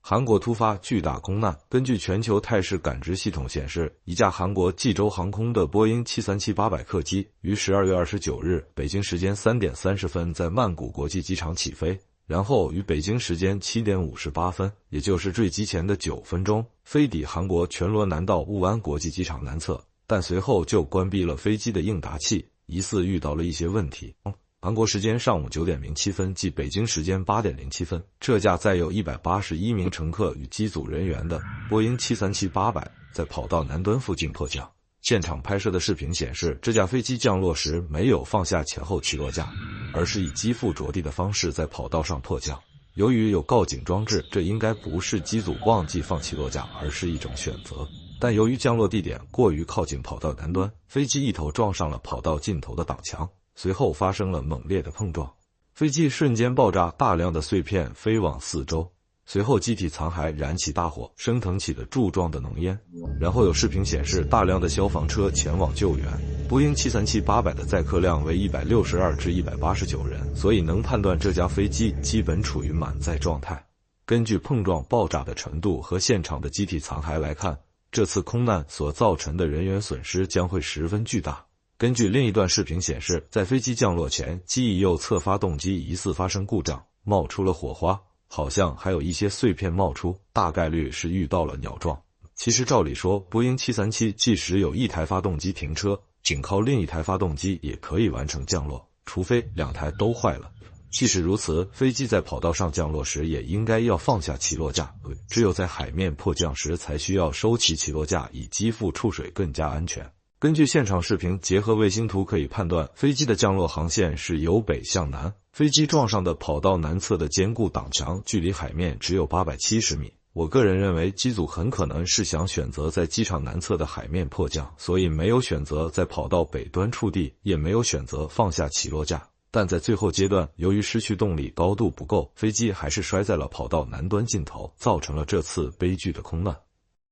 韩国突发巨大空难。根据全球态势感知系统显示，一架韩国济州航空的波音737-800客机于12月29日北京时间3点30分在曼谷国际机场起飞，然后于北京时间7点58分，也就是坠机前的9分钟，飞抵韩国全罗南道雾安国际机场南侧，但随后就关闭了飞机的应答器，疑似遇到了一些问题。韩国时间上午9点07分，即北京时间8点07分，这架载有181名乘客与机组人员的波音737-800在跑道南端附近迫降。现场拍摄的视频显示，这架飞机降落时没有放下前后起落架，而是以机腹着地的方式在跑道上迫降。由于有告警装置，这应该不是机组忘记放起落架，而是一种选择。但由于降落地点过于靠近跑道南端，飞机一头撞上了跑道尽头的挡墙，随后发生了猛烈的碰撞，飞机瞬间爆炸，大量的碎片飞往四周。随后机体残骸燃起大火，升腾起了柱状的浓烟。然后有视频显示，大量的消防车前往救援。波音737-800的载客量为162至189人，所以能判断这架飞机基本处于满载状态。根据碰撞爆炸的程度和现场的机体残骸来看，这次空难所造成的人员损失将会十分巨大。根据另一段视频显示，在飞机降落前，机翼右侧发动机疑似发生故障，冒出了火花，好像还有一些碎片冒出，大概率是遇到了鸟撞。其实照理说，波音737即使有一台发动机停车，仅靠另一台发动机也可以完成降落，除非两台都坏了。即使如此，飞机在跑道上降落时也应该要放下起落架，只有在海面迫降时才需要收起起落架，以机腹触水更加安全。根据现场视频结合卫星图可以判断，飞机的降落航线是由北向南，飞机撞上的跑道南侧的坚固挡墙距离海面只有870米。我个人认为机组很可能是想选择在机场南侧的海面迫降，所以没有选择在跑道北端触地，也没有选择放下起落架。但在最后阶段，由于失去动力，高度不够，飞机还是摔在了跑道南端尽头，造成了这次悲剧的空难。